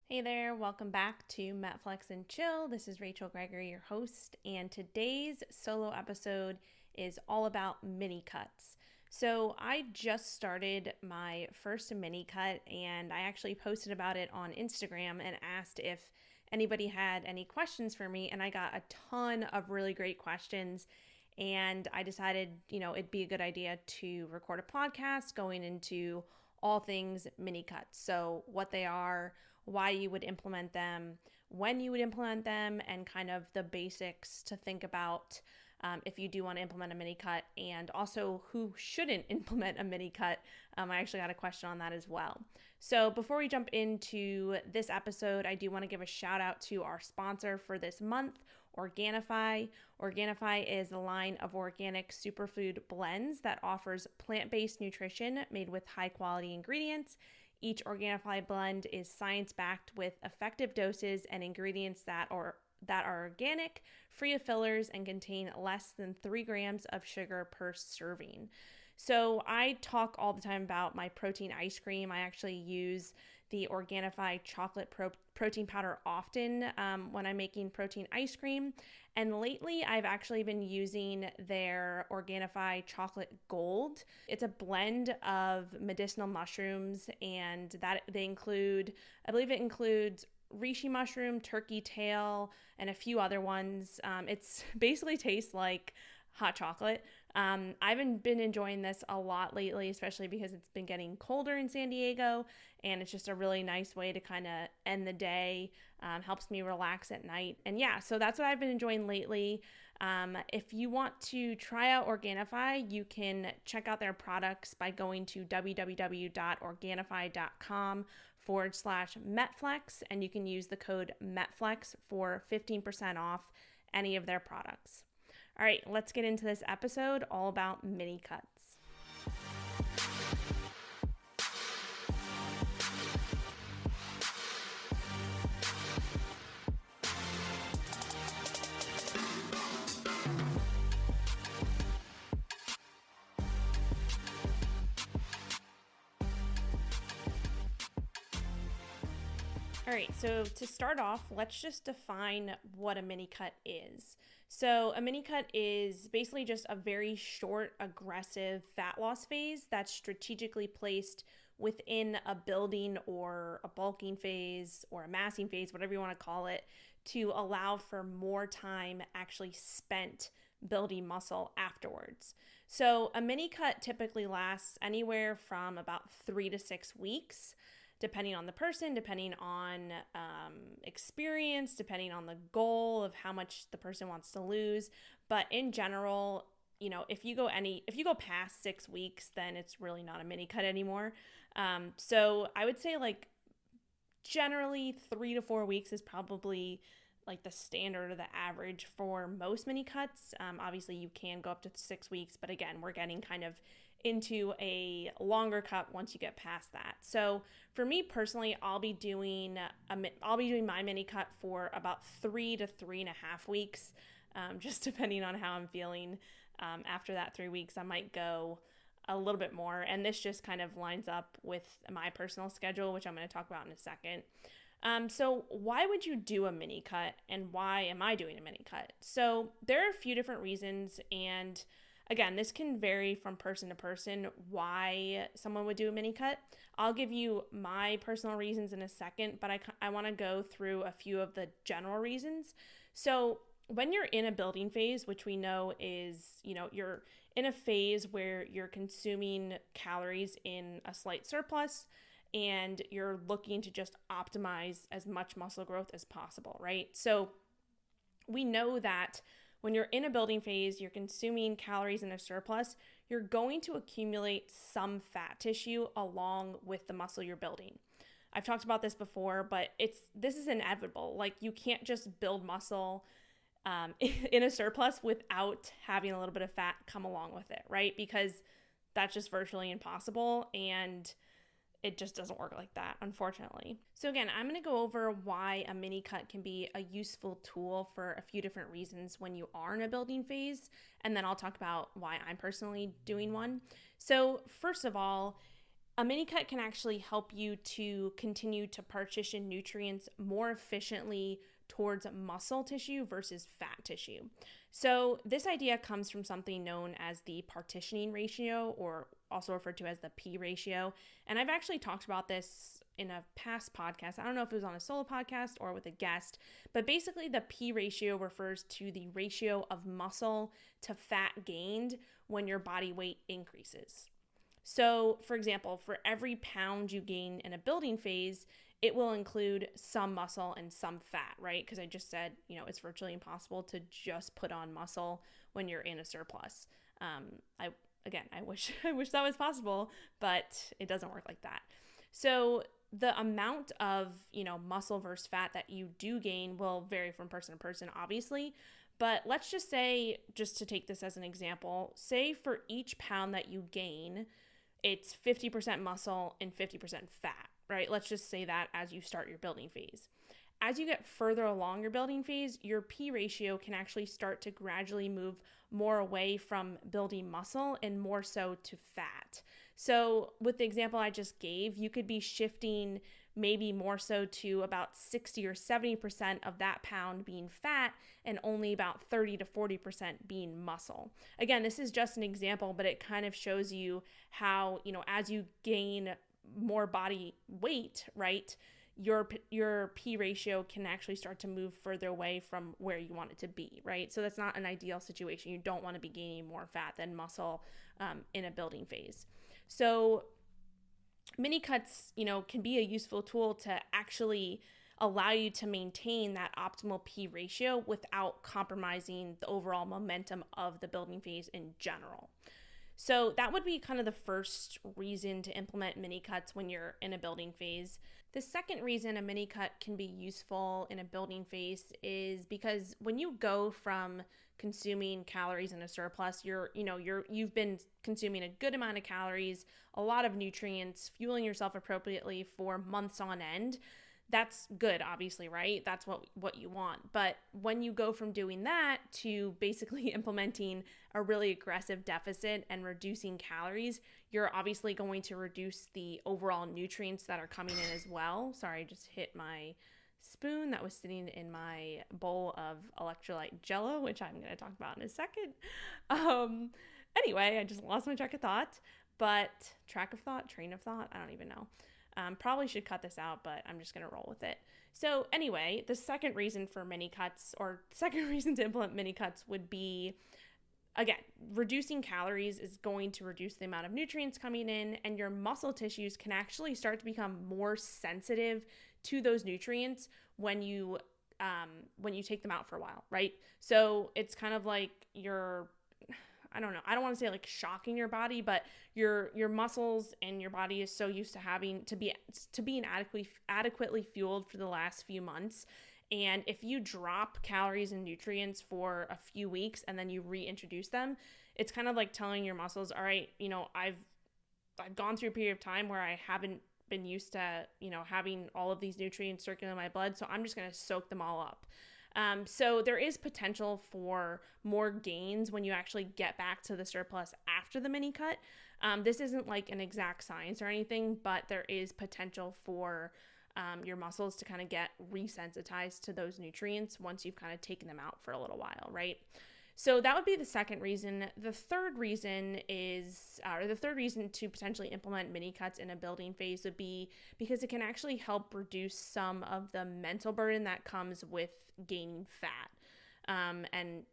Hey there, welcome back to MetFlex and Chill. This is Rachel Gregory, your host, and today's solo episode is all about mini cuts. So I just started my first mini cut, and I actually posted about it on Instagram and asked if anybody had any questions for me, and I got a ton of really great questions. And I decided, it'd be a good idea to record a podcast going into all things mini cuts. So, what they are, why you would implement them, when you would implement them, and kind of the basics to think about if you do want to implement a mini cut, and also who shouldn't implement a mini cut. I actually got a question on that as well. So before we jump into this episode, I do want to give a shout out to our sponsor for this month, Organifi. Organifi is a line of organic superfood blends that offers plant-based nutrition made with high-quality ingredients. Each Organifi blend is science-backed with effective doses and ingredients that are organic, free of fillers, and contain less than 3 grams of sugar per serving. So I talk all the time about my protein ice cream. I actually use the Organifi chocolate protein powder often when I'm making protein ice cream. And lately, I've actually been using their Organifi chocolate gold. It's a blend of medicinal mushrooms, and that I believe it includes reishi mushroom, turkey tail, and a few other ones. It's basically tastes like hot chocolate. I've been enjoying this a lot lately, especially because it's been getting colder in San Diego, and it's just a really nice way to kind of end the day. Helps me relax at night. And yeah, so that's what I've been enjoying lately. If you want to try out Organifi, you can check out their products by going to www.organifi.com/MetFlex, and you can use the code MetFlex for 15% off any of their products. All right, let's get into this episode all about mini cuts. All right, so to start off, let's just define what a mini cut is. So a mini cut is basically just a very short, aggressive fat loss phase that's strategically placed within a building or a bulking phase or a massing phase, whatever you want to call it, to allow for more time actually spent building muscle afterwards. So a mini cut typically lasts anywhere from about 3 to 6 weeks, depending on the person, depending on experience, depending on the goal of how much the person wants to lose. But in general, if you go past 6 weeks, then it's really not a mini cut anymore. So I would say generally 3 to 4 weeks is probably like the standard or the average for most mini cuts. Obviously you can go up to 6 weeks, but again, we're getting kind of into a longer cut once you get past that. So for me personally, I'll be doing my mini cut for about 3 to 3.5 weeks, just depending on how I'm feeling. After that 3 weeks, I might go a little bit more, and this just kind of lines up with my personal schedule, which I'm going to talk about in a second. So why would you do a mini cut, and why am I doing a mini cut? So there are a few different reasons, and again, this can vary from person to person why someone would do a mini cut. I'll give you my personal reasons in a second, but I want to go through a few of the general reasons. So when you're in a building phase, which we know is, you're in a phase where you're consuming calories in a slight surplus, and you're looking to just optimize as much muscle growth as possible, right? So we know that when you're in a building phase, you're consuming calories in a surplus, you're going to accumulate some fat tissue along with the muscle you're building. I've talked about this before, but this is inevitable. Like, you can't just build muscle in a surplus without having a little bit of fat come along with it, right? Because that's just virtually impossible, and it just doesn't work like that, unfortunately. So again, I'm going to go over why a mini cut can be a useful tool for a few different reasons when you are in a building phase, and then I'll talk about why I'm personally doing one. So first of all, A mini cut can actually help you to continue to partition nutrients more efficiently towards muscle tissue versus fat tissue. So this idea comes from something known as the partitioning ratio, or also referred to as the P ratio. And I've actually talked about this in a past podcast. I don't know if it was on a solo podcast or with a guest, but basically the P ratio refers to the ratio of muscle to fat gained when your body weight increases. So, for example, for every pound you gain in a building phase, it will include some muscle and some fat, right? Because I just said, it's virtually impossible to just put on muscle when you're in a surplus. I wish that was possible, but it doesn't work like that. So the amount of, muscle versus fat that you do gain will vary from person to person, obviously. But let's just say, just to take this as an example, say for each pound that you gain, it's 50% muscle and 50% fat, right? Let's just say that as you start your building phase. As you get further along your building phase, your P ratio can actually start to gradually move more away from building muscle and more so to fat. So with the example I just gave, you could be shifting maybe more so to about 60 or 70% of that pound being fat and only about 30 to 40% being muscle. Again, this is just an example, but it kind of shows you how, as you gain more body weight, right, your P ratio can actually start to move further away from where you want it to be, right? So that's not an ideal situation. You don't want to be gaining more fat than muscle in a building phase. So mini cuts, can be a useful tool to actually allow you to maintain that optimal P ratio without compromising the overall momentum of the building phase in general. So that would be kind of the first reason to implement mini cuts when you're in a building phase. The second reason a mini cut can be useful in a building phase is because when you go from consuming calories in a surplus, you've been consuming a good amount of calories, a lot of nutrients, fueling yourself appropriately for months on end. That's good, obviously, right? That's what you want. But when you go from doing that to basically implementing a really aggressive deficit and reducing calories, you're obviously going to reduce the overall nutrients that are coming in as well. Sorry, I just hit my spoon that was sitting in my bowl of electrolyte jello, which I'm going to talk about in a second. Anyway, I just lost my train of thought, I don't even know. Probably should cut this out, but I'm just going to roll with it. So anyway, the second reason for mini cuts, or second reason to implement mini cuts, would be, again, reducing calories is going to reduce the amount of nutrients coming in, and your muscle tissues can actually start to become more sensitive to those nutrients when you take them out for a while, right? So it's kind of like I don't want to say like shocking your body, but your muscles and your body is so used to having to being adequately fueled for the last few months. And if you drop calories and nutrients for a few weeks and then you reintroduce them, it's kind of like telling your muscles, all right, I've gone through a period of time where I haven't been used to, having all of these nutrients circulating in my blood, so I'm just going to soak them all up. So there is potential for more gains when you actually get back to the surplus after the mini cut. This isn't like an exact science or anything, but there is potential for your muscles to kind of get resensitized to those nutrients once you've kind of taken them out for a little while, right? So that would be the second reason. The third reason to potentially implement mini cuts in a building phase would be because it can actually help reduce some of the mental burden that comes with gaining fat, and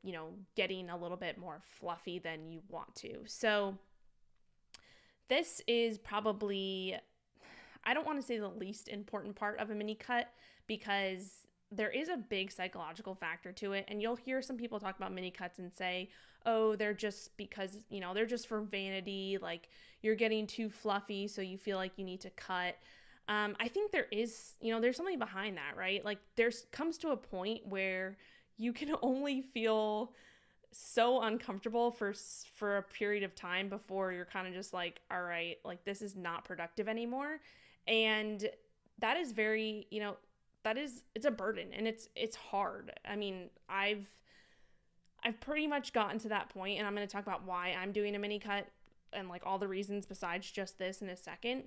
getting a little bit more fluffy than you want to. So this is probably, I don't want to say the least important part of a mini cut, because there is a big psychological factor to it. And you'll hear some people talk about mini cuts and say, oh, they're just they're just for vanity. Like, you're getting too fluffy, so you feel like you need to cut. I think there is, there's something behind that, right? Like, comes to a point where you can only feel so uncomfortable for a period of time before you're kind of just like, all right, like, this is not productive anymore. And that is very, it's a burden, and it's hard. I mean, I've pretty much gotten to that point, and I'm going to talk about why I'm doing a mini cut and like all the reasons besides just this in a second.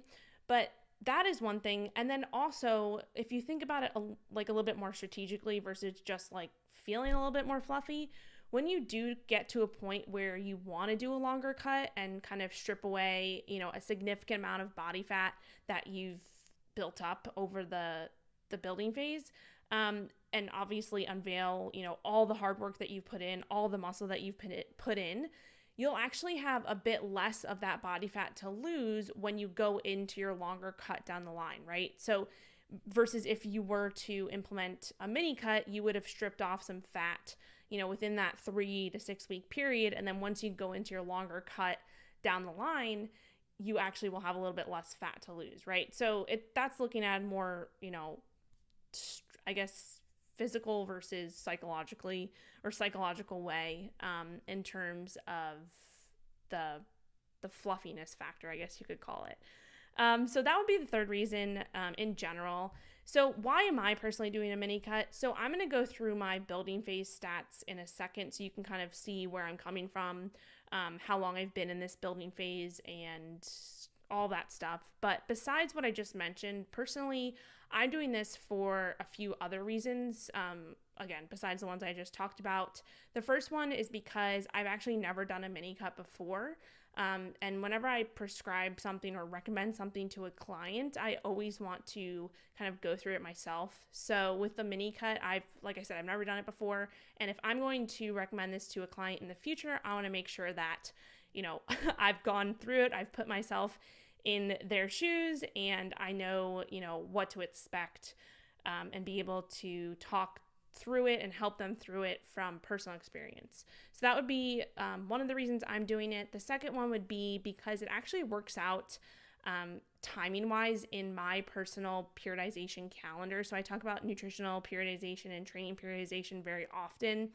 But that is one thing. And then also, if you think about it like a little bit more strategically versus just like feeling a little bit more fluffy, when you do get to a point where you want to do a longer cut and kind of strip away, a significant amount of body fat that you've built up over the building phase, and obviously unveil, all the hard work that you've put in, all the muscle that you've put in, you'll actually have a bit less of that body fat to lose when you go into your longer cut down the line, right? So versus if you were to implement a mini cut, you would have stripped off some fat, within that 3 to 6 week period. And then once you go into your longer cut down the line, you actually will have a little bit less fat to lose, right? So that's looking at more, I guess, physical versus psychological way, in terms of the fluffiness factor, I guess you could call it. So that would be the third reason, in general. So why am I personally doing a mini cut? So I'm going to go through my building phase stats in a second so you can kind of see where I'm coming from, how long I've been in this building phase and all that stuff. But besides what I just mentioned, personally, I'm doing this for a few other reasons. Again, besides the ones I just talked about. The first one is because I've actually never done a mini cut before. And whenever I prescribe something or recommend something to a client, I always want to kind of go through it myself. So with the mini cut, like I said, I've never done it before. And if I'm going to recommend this to a client in the future, I want to make sure that, I've gone through it. I've put myself in their shoes and I know, what to expect, and be able to talk through it and help them through it from personal experience. So that would be one of the reasons I'm doing it. The second one would be because it actually works out timing wise in my personal periodization calendar. So I talk about nutritional periodization and training periodization very often.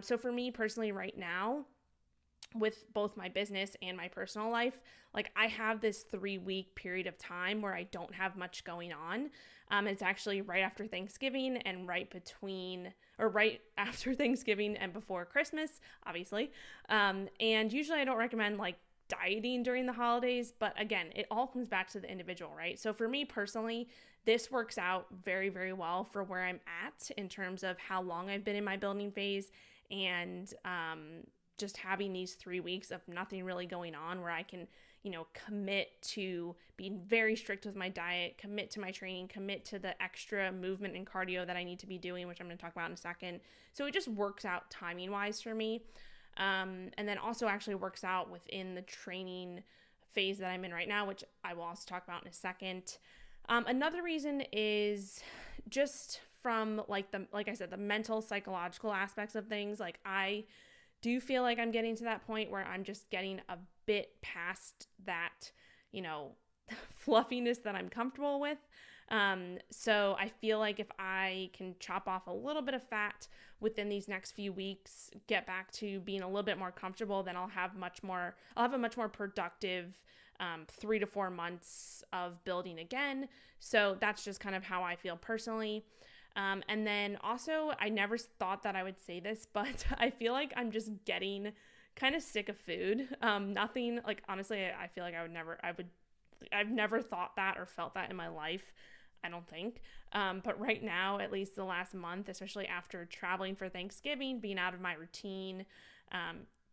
So for me personally right now, with both my business and my personal life, like I have this 3-week period of time where I don't have much going on. It's actually right after Thanksgiving and right after Thanksgiving and before Christmas, obviously. And usually I don't recommend like dieting during the holidays, but again, it all comes back to the individual, right? So for me personally, this works out very, very well for where I'm at in terms of how long I've been in my building phase and, just having these 3 weeks of nothing really going on where I can, commit to being very strict with my diet, commit to my training, commit to the extra movement and cardio that I need to be doing, which I'm going to talk about in a second. So it just works out timing wise for me. And then also actually works out within the training phase that I'm in right now, which I will also talk about in a second. Another reason is just from like I said, the mental, psychological aspects of things. Like I do feel like I'm getting to that point where I'm just getting a bit past that, fluffiness that I'm comfortable with. So I feel like if I can chop off a little bit of fat within these next few weeks, get back to being a little bit more comfortable, then I'll have a much more productive 3 to 4 months of building again. So that's just kind of how I feel personally. And then also, I never thought that I would say this, but I feel like I'm just getting kind of sick of food. Nothing like, honestly, I feel like I've never thought that or felt that in my life. I don't think. But right now, at least the last month, especially after traveling for Thanksgiving, being out of my routine,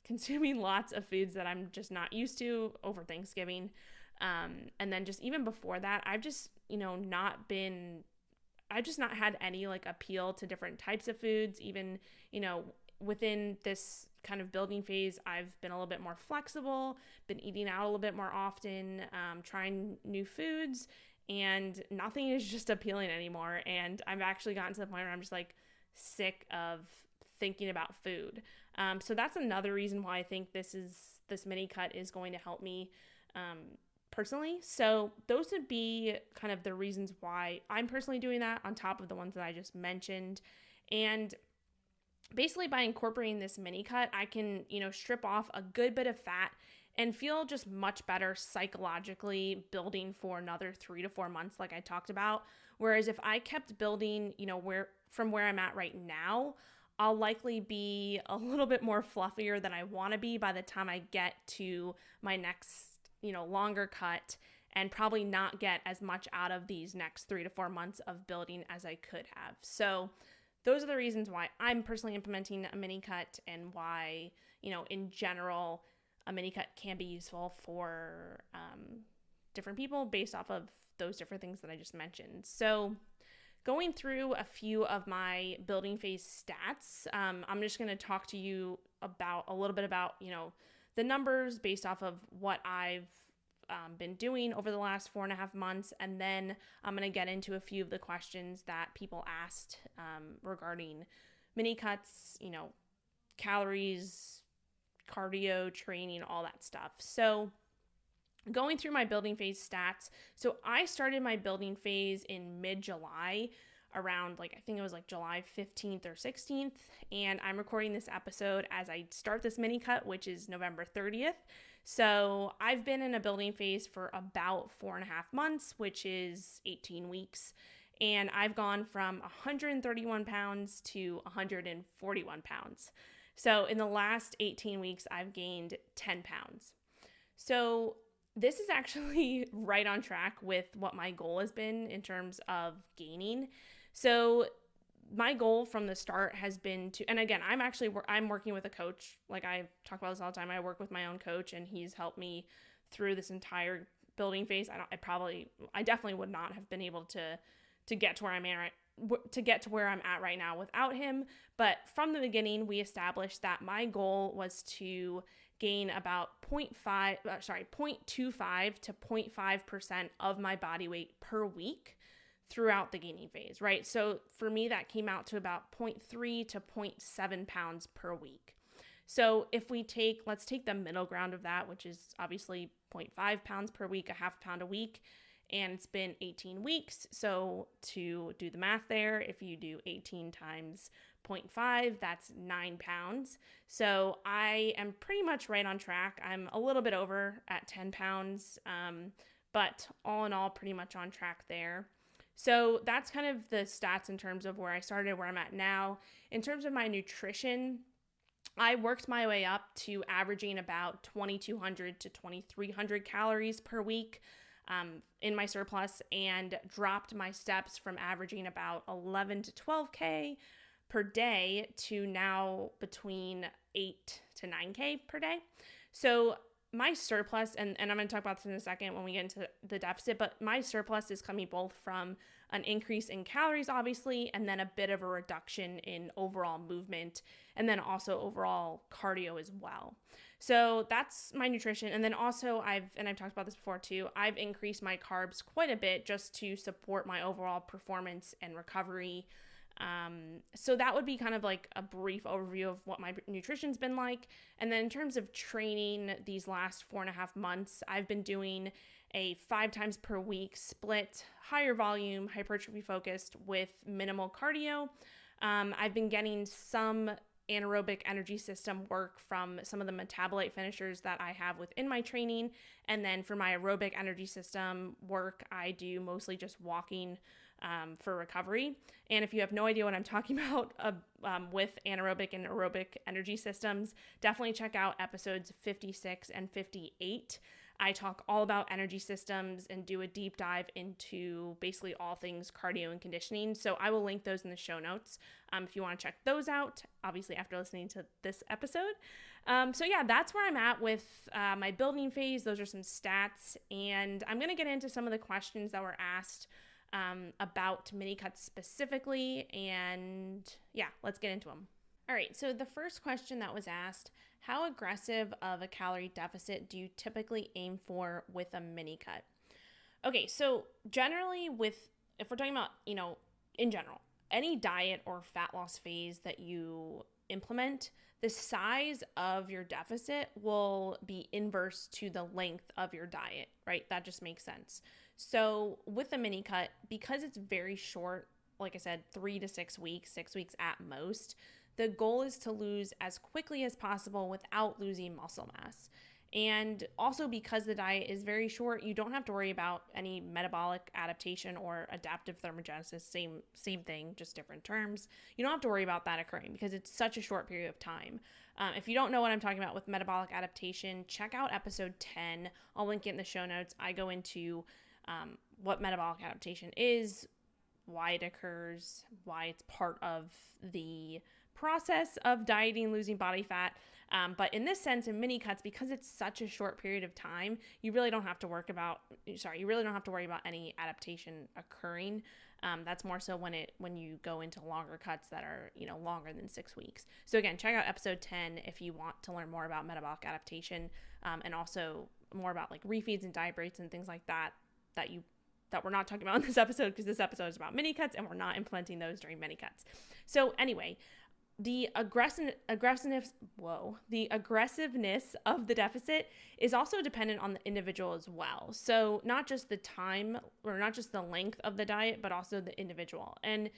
consuming lots of foods that I'm just not used to over Thanksgiving. And then just even before that, I've just not had any like appeal to different types of foods. Even, within this kind of building phase, I've been a little bit more flexible, been eating out a little bit more often, trying new foods, and nothing is just appealing anymore. And I've actually gotten to the point where I'm just like sick of thinking about food. So that's another reason why I think this mini cut is going to help me, personally. So those would be kind of the reasons why I'm personally doing that on top of the ones that I just mentioned. And basically by incorporating this mini cut, I can, strip off a good bit of fat and feel just much better psychologically building for another 3 to 4 months, like I talked about. Whereas if I kept building, from where I'm at right now, I'll likely be a little bit more fluffier than I want to be by the time I get to my next, longer cut, and probably not get as much out of these next 3 to 4 months of building as I could have. So those are the reasons why I'm personally implementing a mini cut, and why, in general, a mini cut can be useful for different people based off of those different things that I just mentioned. So going through a few of my building phase stats, I'm just going to talk to you about a little bit about, the numbers based off of what I've been doing over the last 4.5 months. And then I'm going to get into a few of the questions that people asked regarding mini cuts, calories, cardio, training, all that stuff. So going through my building phase stats. So I started my building phase in mid-July, around I think it was July 15th or 16th. And I'm recording this episode as I start this mini cut, which is November 30th. So I've been in a building phase for about 4.5 months, which is 18 weeks. And I've gone from 131 pounds to 141 pounds. So in the last 18 weeks, I've gained 10 pounds. So this is actually right on track with what my goal has been in terms of gaining. So my goal from the start has been to, and again, I'm working with a coach. I talk about this all the time. I work with my own coach, and he's helped me through this entire building phase. I definitely would not have been able to get to where I'm at right now without him. But from the beginning, we established that my goal was to gain about 0.25 to 0.5% of my body weight per week throughout the gaining phase, right? So for me, that came out to about 0.3 to 0.7 pounds per week. So if let's take the middle ground of that, which is obviously 0.5 pounds per week, a half pound a week, and it's been 18 weeks. So to do the math there, if you do 18 times 0.5, that's 9 pounds. So I am pretty much right on track. I'm a little bit over at 10 pounds, but all in all, pretty much on track there. So that's kind of the stats in terms of where I started, where I'm at now. In terms of my nutrition, I worked my way up to averaging about 2,200 to 2,300 calories per week in my surplus, and dropped my steps from averaging about 11 to 12K per day to now between 8 to 9K per day. So my surplus, and I'm going to talk about this in a second when we get into the deficit, but my surplus is coming both from an increase in calories, obviously, and then a bit of a reduction in overall movement, and then also overall cardio as well. So that's my nutrition. And then also I've talked about this before too, I've increased my carbs quite a bit just to support my overall performance and recovery. So that would be kind of a brief overview of what my nutrition's been like. And then in terms of training these last 4.5 months, I've been doing a 5 times per week split, higher volume, hypertrophy focused with minimal cardio. I've been getting some anaerobic energy system work from some of the metabolite finishers that I have within my training. And then for my aerobic energy system work, I do mostly just walking for recovery. And if you have no idea what I'm talking about with anaerobic and aerobic energy systems, definitely check out episodes 56 and 58. I talk all about energy systems and do a deep dive into basically all things cardio and conditioning. So I will link those in the show notes if you want to check those out, obviously after listening to this episode. So yeah, that's where I'm at with my building phase. Those are some stats. And I'm going to get into some of the questions that were asked about mini cuts specifically. And yeah, let's get into them. All right, so the first question that was asked, how aggressive of a calorie deficit do you typically aim for with a mini cut? Okay, so generally if we're talking about, in general, any diet or fat loss phase that you implement, the size of your deficit will be inverse to the length of your diet, right? That just makes sense. So with a mini cut, because it's very short, like I said, 3 to 6 weeks, 6 weeks at most, the goal is to lose as quickly as possible without losing muscle mass. And also, because the diet is very short, you don't have to worry about any metabolic adaptation or adaptive thermogenesis. Same thing, just different terms. You don't have to worry about that occurring because it's such a short period of time. If you don't know what I'm talking about with metabolic adaptation, check out episode 10. I'll link it in the show notes. I go into what metabolic adaptation is, why it occurs, why it's part of the process of dieting, losing body fat. But in this sense, in mini cuts, because it's such a short period of time, you really don't have to worry about any adaptation occurring. That's more so when you go into longer cuts that are, longer than 6 weeks. So again, check out episode 10 if you want to learn more about metabolic adaptation, and also more about like refeeds and diet breaks and things like that we're not talking about in this episode, because this episode is about mini cuts and we're not implementing those during mini cuts. So anyway, the aggressiveness of the deficit is also dependent on the individual as well. So not just the time or not just the length of the diet, but also the individual. And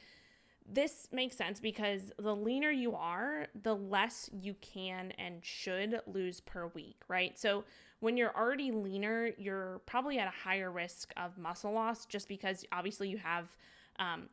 this makes sense because the leaner you are, the less you can and should lose per week, right? So when you're already leaner, you're probably at a higher risk of muscle loss just because obviously you have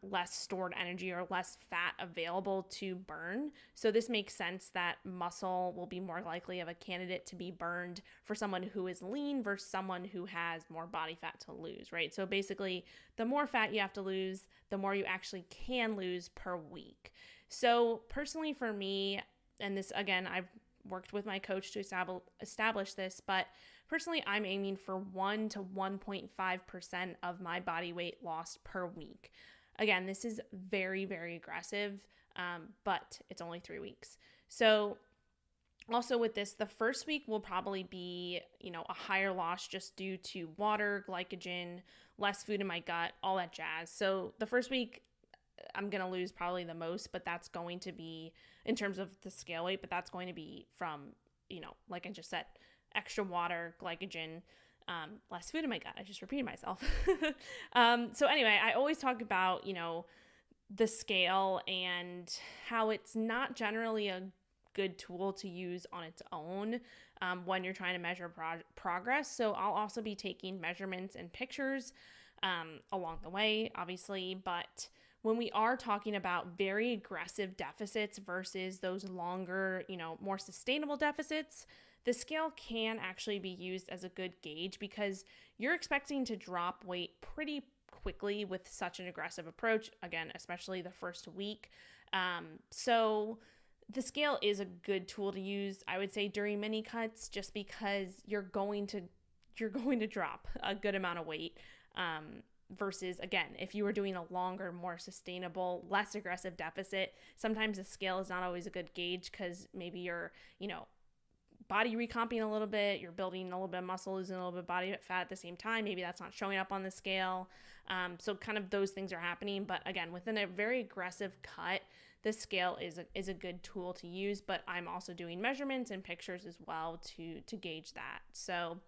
less stored energy or less fat available to burn. So this makes sense that muscle will be more likely of a candidate to be burned for someone who is lean versus someone who has more body fat to lose, right? So basically, the more fat you have to lose, the more you actually can lose per week. So personally for me, and this again, I've worked with my coach to establish this, but personally, I'm aiming for 1 to 1.5% of my body weight lost per week. Again, this is very, very aggressive, but it's only 3 weeks. So also with this, the first week will probably be, a higher loss just due to water, glycogen, less food in my gut, all that jazz. So the first week, I'm going to lose probably the most, but that's going to be in terms of the scale weight, but that's going to be from, like I just said, extra water, glycogen, less food in my gut. I just repeated myself. So anyway, I always talk about, the scale and how it's not generally a good tool to use on its own when you're trying to measure progress. So I'll also be taking measurements and pictures along the way, obviously, but when we are talking about very aggressive deficits versus those longer, more sustainable deficits, the scale can actually be used as a good gauge because you're expecting to drop weight pretty quickly with such an aggressive approach, again, especially the first week. So the scale is a good tool to use, I would say, during mini cuts, just because you're going to drop a good amount of weight. Versus, again, if you were doing a longer, more sustainable, less aggressive deficit, sometimes the scale is not always a good gauge because maybe you're, body recomping a little bit, you're building a little bit of muscle, losing a little bit of body fat at the same time. Maybe that's not showing up on the scale. So kind of those things are happening. But again, within a very aggressive cut, the scale is a good tool to use. But I'm also doing measurements and pictures as well to gauge that. So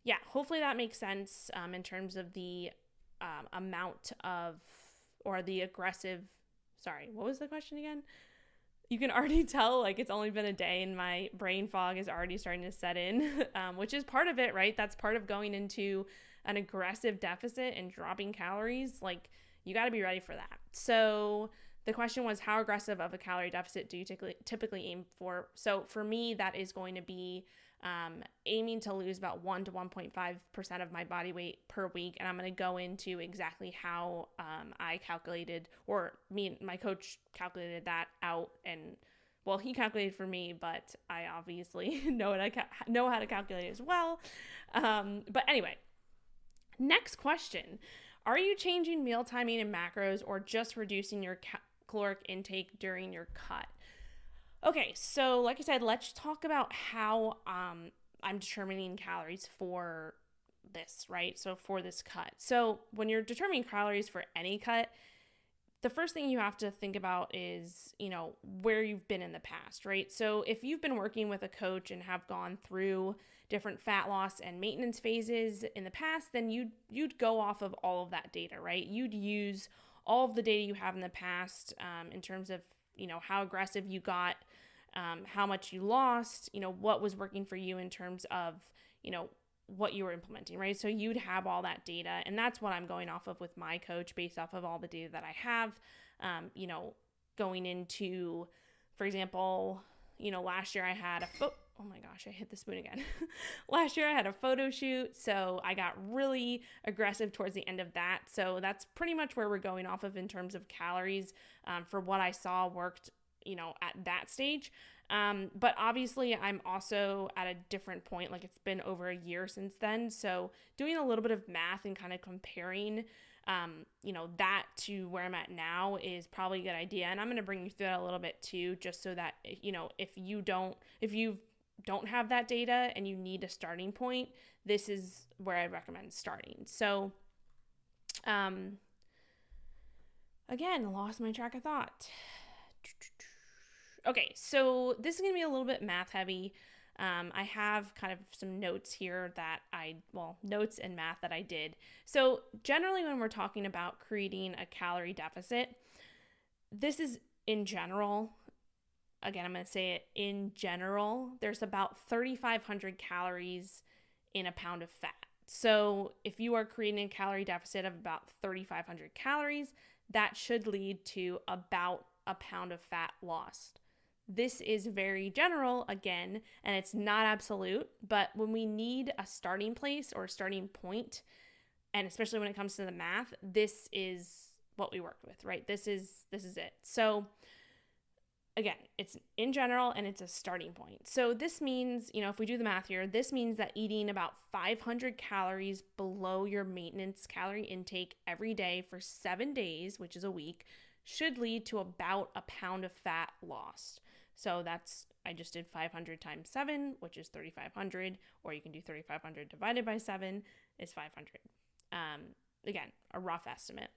yeah, hopefully that makes sense in terms of the amount of, or the aggressive, sorry, what was the question again? You can already tell, like, it's only been a day and my brain fog is already starting to set in, which is part of it, right? That's part of going into an aggressive deficit and dropping calories. Like, you got to be ready for that. So the question was, how aggressive of a calorie deficit do you typically aim for? So for me, that is going to be aiming to lose about 1 to 1.5% of my body weight per week. And I'm going to go into exactly how I calculated, or me and my coach calculated that out. And well, he calculated for me, but I obviously know how to calculate it as well. But anyway, next question. Are you changing meal timing and macros or just reducing your caloric intake during your cut? Okay, so like I said, let's talk about how I'm determining calories for this, right? So for this cut. So when you're determining calories for any cut, the first thing you have to think about is, where you've been in the past, right? So if you've been working with a coach and have gone through different fat loss and maintenance phases in the past, then you'd go off of all of that data, right? You'd use all of the data you have in the past in terms of, how aggressive you got how much you lost, what was working for you in terms of, what you were implementing, right? So you'd have all that data, and that's what I'm going off of with my coach based off of all the data that I have, going into, for example, last year I had oh my gosh, I hit the spoon again. Last year I had a photo shoot, so I got really aggressive towards the end of that. So that's pretty much where we're going off of in terms of calories, for what I saw worked, at that stage. But obviously I'm also at a different point, like it's been over a year since then. So doing a little bit of math and kind of comparing, that to where I'm at now is probably a good idea. And I'm going to bring you through that a little bit too, just so that, if you don't have that data and you need a starting point, this is where I recommend starting. So, again, lost my track of thought. Okay, so this is going to be a little bit math heavy. I have kind of some notes here notes and math that I did. So generally when we're talking about creating a calorie deficit, this is in general. Again, I'm going to say it in general, there's about 3,500 calories in a pound of fat. So if you are creating a calorie deficit of about 3,500 calories, that should lead to about a pound of fat lost. This is very general again, and it's not absolute, but when we need a starting place or a starting point, and especially when it comes to the math, this is what we work with, right? This is it. So again, it's in general and it's a starting point. So this means, if we do the math here, this means that eating about 500 calories below your maintenance calorie intake every day for 7 days, which is a week, should lead to about a pound of fat lost. So I just did 500 times 7, which is 3,500, or you can do 3,500 divided by 7 is 500. Again, a rough estimate.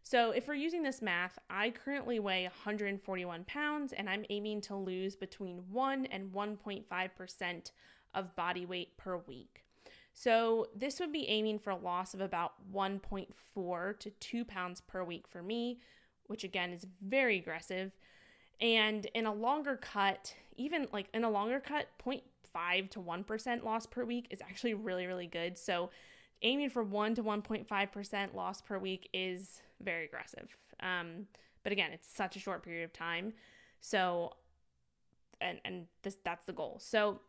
So if we're using this math, I currently weigh 141 pounds, and I'm aiming to lose between 1 and 1.5% of body weight per week. So this would be aiming for a loss of about 1.4 to 2 pounds per week for me, which again is very aggressive. And in a longer cut, 0.5 to 1% loss per week is actually really, really good. So aiming for 1 to 1.5% loss per week is very aggressive. But again, it's such a short period of time. So, that's the goal. So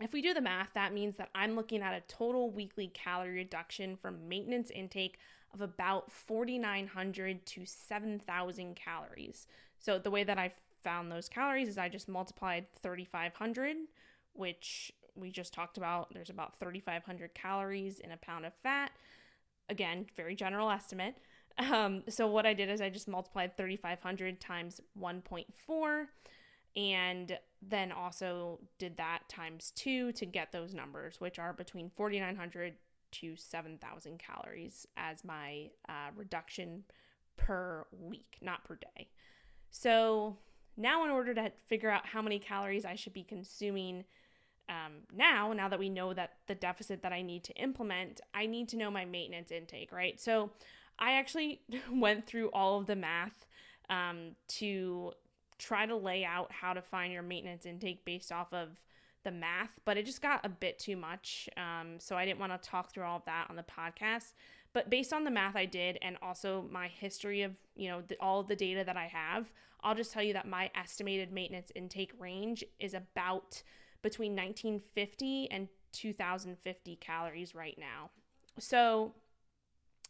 if we do the math, that means that I'm looking at a total weekly calorie reduction from maintenance intake of about 4,900 to 7,000 calories. So the way that I found those calories is I just multiplied 3,500, which we just talked about. There's about 3,500 calories in a pound of fat. Again, very general estimate. So what I did is I just multiplied 3,500 times 1.4, and then also did that times 2 to get those numbers, which are between 4,900 to 7,000 calories as my reduction per week, not per day. So now in order to figure out how many calories I should be consuming now that we know that the deficit that I need to implement, I need to know my maintenance intake, right? So I actually went through all of the math to try to lay out how to find your maintenance intake based off of the math, but it just got a bit too much. So I didn't want to talk through all of that on the podcast. But based on the math I did and also my history of, all of the data that I have, I'll just tell you that my estimated maintenance intake range is about between 1950 and 2050 calories right now. So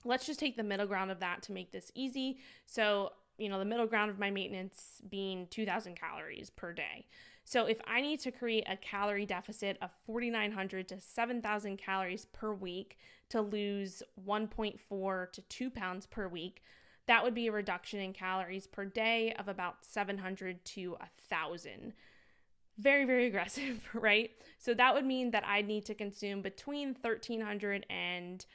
let's just take the middle ground of that to make this easy. So, the middle ground of my maintenance being 2,000 calories per day. So if I need to create a calorie deficit of 4,900 to 7,000 calories per week to lose 1.4 to 2 pounds per week, that would be a reduction in calories per day of about 700 to 1,000. Very, very aggressive, right? So that would mean that I need to consume between 1,300 and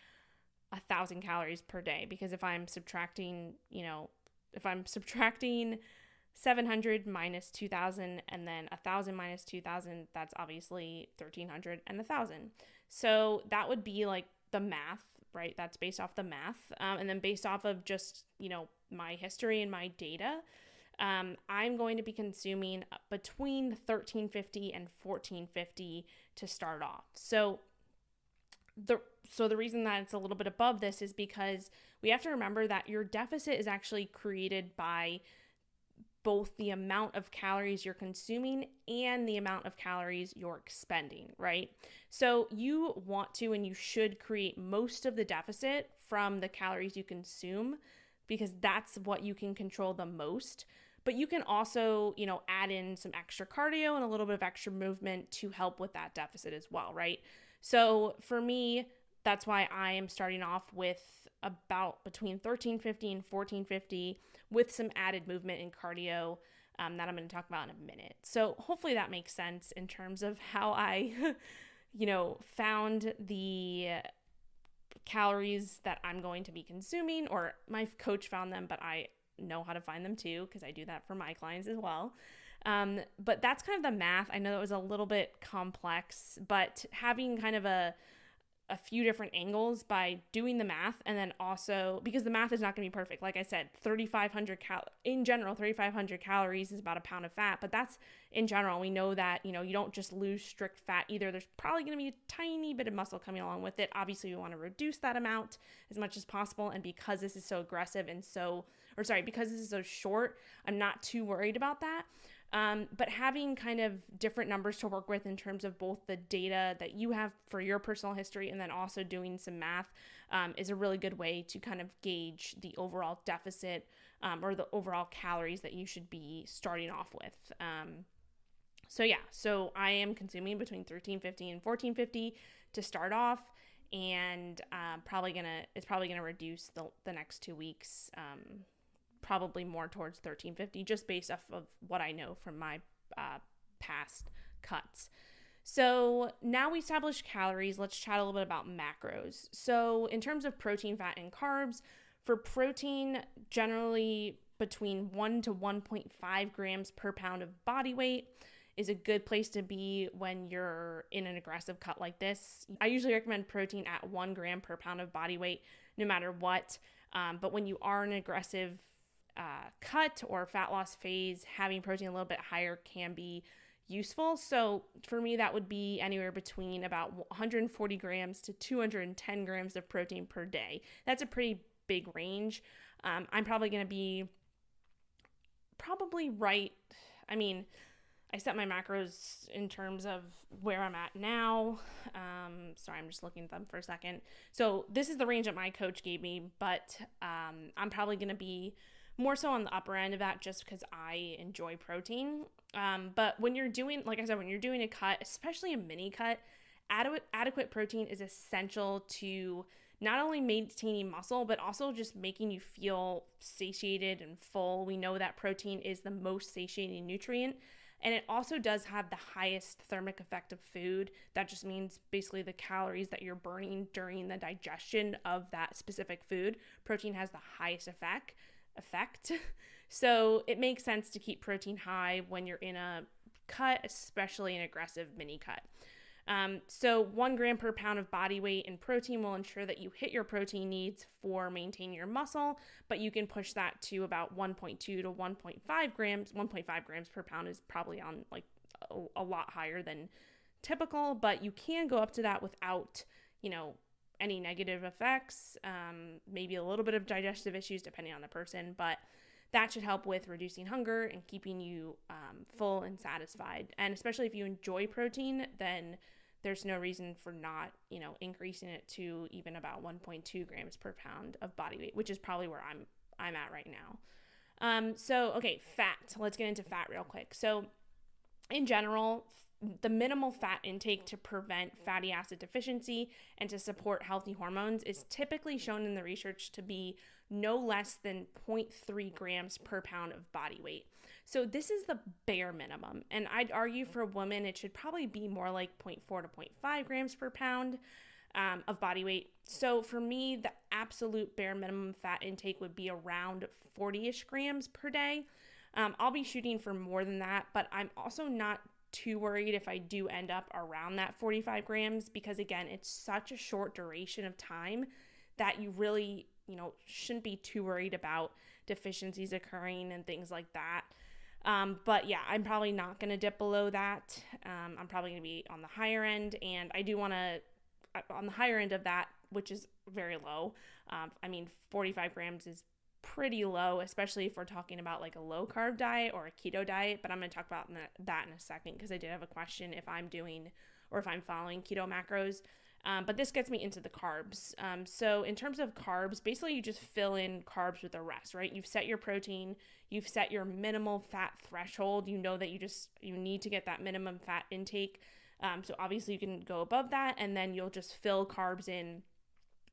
1,000 calories per day, because if I'm subtracting 700 minus 2,000 and then 1,000 minus 2,000, that's obviously 1,300 and 1,000. So that would be like the math, right? That's based off the math. And then based off of just, my history and my data, I'm going to be consuming between 1350 and 1450 to start off. So the reason that it's a little bit above this is because we have to remember that your deficit is actually created by both the amount of calories you're consuming and the amount of calories you're expending, right? So you want to and you should create most of the deficit from the calories you consume because that's what you can control the most. But you can also, add in some extra cardio and a little bit of extra movement to help with that deficit as well, right? So for me, that's why I am starting off with about between 1350 and 1450 with some added movement and cardio that I'm going to talk about in a minute. So hopefully that makes sense in terms of how I, found the calories that I'm going to be consuming, or my coach found them, but I know how to find them too because I do that for my clients as well. But that's kind of the math. I know that was a little bit complex, but having kind of a few different angles by doing the math, and then also because the math is not going to be perfect. Like I said, 3,500 calories is about a pound of fat, but that's in general. We know that, you don't just lose strict fat either. There's probably going to be a tiny bit of muscle coming along with it. Obviously, we want to reduce that amount as much as possible. And because this is so aggressive because this is so short, I'm not too worried about that. But having kind of different numbers to work with in terms of both the data that you have for your personal history and then also doing some math is a really good way to kind of gauge the overall deficit or the overall calories that you should be starting off with. So I am consuming between 1350 and 1450 to start off, and it's probably gonna reduce the next 2 weeks. Probably more towards 1350 just based off of what I know from my past cuts. So now we established calories, let's chat a little bit about macros. So in terms of protein, fat, and carbs, for protein, generally between 1 to 1.5 grams per pound of body weight is a good place to be when you're in an aggressive cut like this. I usually recommend protein at 1 gram per pound of body weight, no matter what. But when you are in an aggressive cut or fat loss phase, having protein a little bit higher can be useful. So for me, that would be anywhere between about 140 grams to 210 grams of protein per day. That's a pretty big range. I'm probably going to be right. I mean, I set my macros in terms of where I'm at now. Sorry, I'm just looking at them for a second. So this is the range that my coach gave me, but I'm probably going to be more so on the upper end of that just because I enjoy protein. But when you're doing, like I said, when you're doing a cut, especially a mini cut, adequate protein is essential to not only maintaining muscle, but also just making you feel satiated and full. We know that protein is the most satiating nutrient, and it also does have the highest thermic effect of food. That just means basically the calories that you're burning during the digestion of that specific food. Protein has the highest effect. So it makes sense to keep protein high when you're in a cut, especially an aggressive mini cut. So 1 gram per pound of body weight in protein will ensure that you hit your protein needs for maintaining your muscle, but you can push that to about 1.2 to 1.5 grams. 1.5 grams per pound is probably on like a lot higher than typical, but you can go up to that without, any negative effects, maybe a little bit of digestive issues depending on the person, but that should help with reducing hunger and keeping you full and satisfied. And especially if you enjoy protein, then there's no reason for not, increasing it to even about 1.2 grams per pound of body weight, which is probably where I'm at right now. Okay, fat. Let's get into fat real quick. So in general, the minimal fat intake to prevent fatty acid deficiency and to support healthy hormones is typically shown in the research to be no less than 0.3 grams per pound of body weight. So this is the bare minimum. And I'd argue for women, it should probably be more like 0.4 to 0.5 grams per pound of body weight. So for me, the absolute bare minimum fat intake would be around 40-ish grams per day. I'll be shooting for more than that, but I'm also not too worried if I do end up around that 45 grams because, again, it's such a short duration of time that you really, shouldn't be too worried about deficiencies occurring and things like that. But yeah, I'm probably not going to dip below that. I'm probably going to be on the higher end, and I do want to, on the higher end of that, which is very low. 45 grams is pretty low, especially if we're talking about like a low carb diet or a keto diet. But I'm going to talk about that in a second, because I did have a question if I'm doing or if I'm following keto macros. But this gets me into the carbs. So in terms of carbs, basically you just fill in carbs with the rest, right? You've set your protein, you've set your minimal fat threshold. You know that you need to get that minimum fat intake. So obviously you can go above that, and then you'll just fill carbs in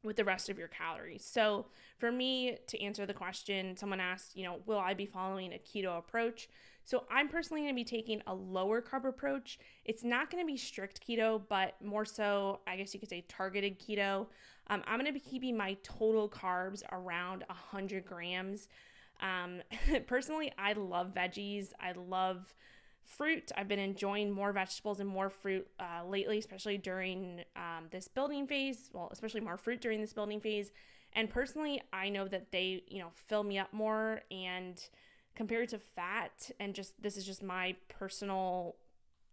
with the rest of your calories. So for me, to answer the question, someone asked, will I be following a keto approach? So I'm personally going to be taking a lower carb approach. It's not going to be strict keto, but more so, I guess you could say targeted keto. I'm going to be keeping my total carbs around 100 grams. Personally, I love veggies. I love fruit. I've been enjoying more vegetables and more fruit lately, especially during this building phase. Well, especially more fruit during this building phase. And personally, I know that they, fill me up more, and compared to fat, and this is just my personal,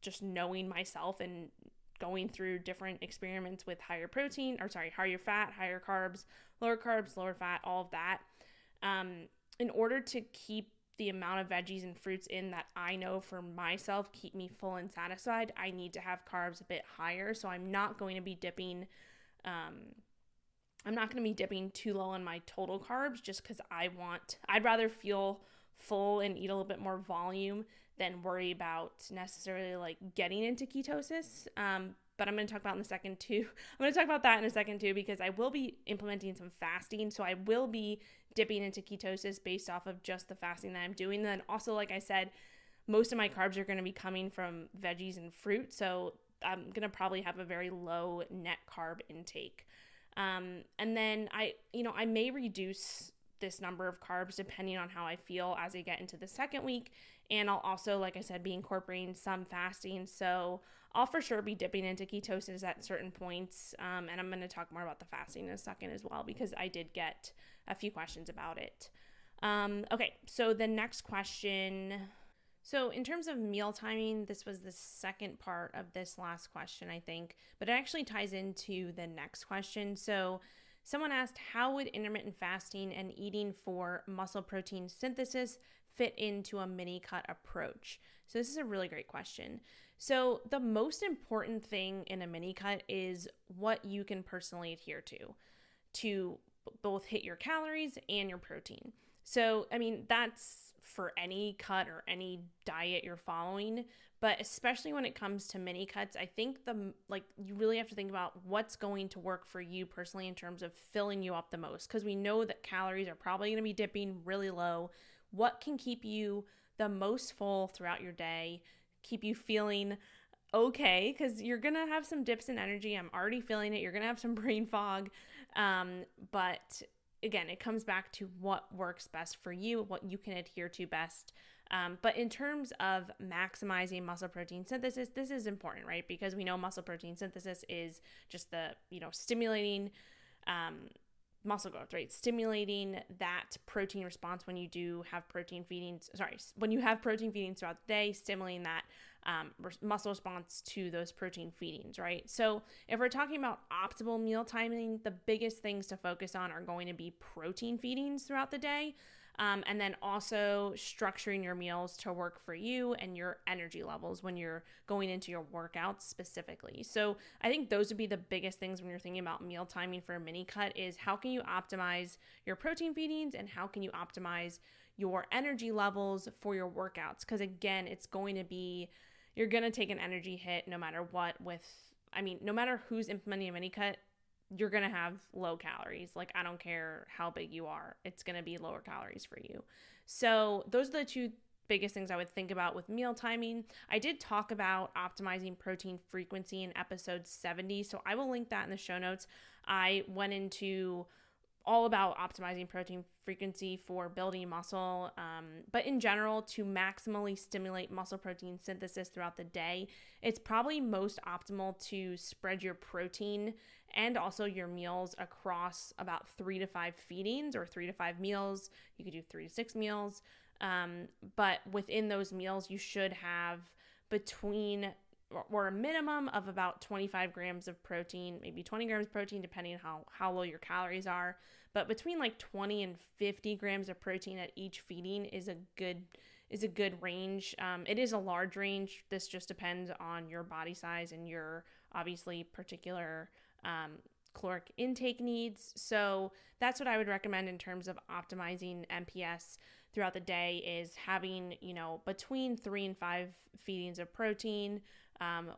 just knowing myself and going through different experiments with higher fat, higher carbs, lower fat, all of that. In order to keep the amount of veggies and fruits in that I know for myself keep me full and satisfied, I need to have carbs a bit higher. So I'm not going to be dipping too low on my total carbs, just because I'd rather feel full and eat a little bit more volume than worry about necessarily like getting into ketosis. But I'm going to talk about that in a second too, because I will be implementing some fasting. So I will be dipping into ketosis based off of just the fasting that I'm doing. Then also, like I said, most of my carbs are going to be coming from veggies and fruit. So I'm going to probably have a very low net carb intake. And then I may reduce this number of carbs depending on how I feel as I get into the second week. And I'll also, like I said, be incorporating some fasting. So I'll for sure be dipping into ketosis at certain points. And I'm going to talk more about the fasting in a second as well, because I did get a few questions about it. Okay, so the next question. So in terms of meal timing, this was the second part of this last question, I think, but it actually ties into the next question. So someone asked, how would intermittent fasting and eating for muscle protein synthesis fit into a mini cut approach? So this is a really great question. So the most important thing in a mini cut is what you can personally adhere to both hit your calories and your protein. So, that's for any cut or any diet you're following, but especially when it comes to mini cuts, I think you really have to think about what's going to work for you personally in terms of filling you up the most, because we know that calories are probably going to be dipping really low. What can keep you the most full throughout your day, keep you feeling okay, because you're going to have some dips in energy. I'm already feeling it. You're going to have some brain fog. But again, it comes back to what works best for you, what you can adhere to best. But in terms of maximizing muscle protein synthesis, this is important, right? Because we know muscle protein synthesis is just the, stimulating muscle growth, right? Stimulating that protein response when you do have protein feedings, when you have protein feedings throughout the day, stimulating that muscle response to those protein feedings, right? So if we're talking about optimal meal timing, the biggest things to focus on are going to be protein feedings throughout the day. And then also structuring your meals to work for you and your energy levels when you're going into your workouts specifically. So I think those would be the biggest things when you're thinking about meal timing for a mini cut is how can you optimize your protein feedings and how can you optimize your energy levels for your workouts? Because again, you're going to take an energy hit no matter what no matter who's implementing a mini cut, you're going to have low calories. Like, I don't care how big you are, it's going to be lower calories for you. So those are the two biggest things I would think about with meal timing. I did talk about optimizing protein frequency in episode 70, so I will link that in the show notes. I went into all about optimizing protein frequency for building muscle. But in general, to maximally stimulate muscle protein synthesis throughout the day, it's probably most optimal to spread your protein and also your meals across about 3 to 5 feedings or 3 to 5 meals. You could do 3 to 6 meals. But within those meals, you should have between or a minimum of about 25 grams of protein, maybe 20 grams of protein, depending on how low your calories are. But between like 20 and 50 grams of protein at each feeding is a good range. It is a large range. This just depends on your body size and your obviously particular caloric intake needs. So that's what I would recommend in terms of optimizing MPS throughout the day, is having, between 3 and 5 feedings of protein,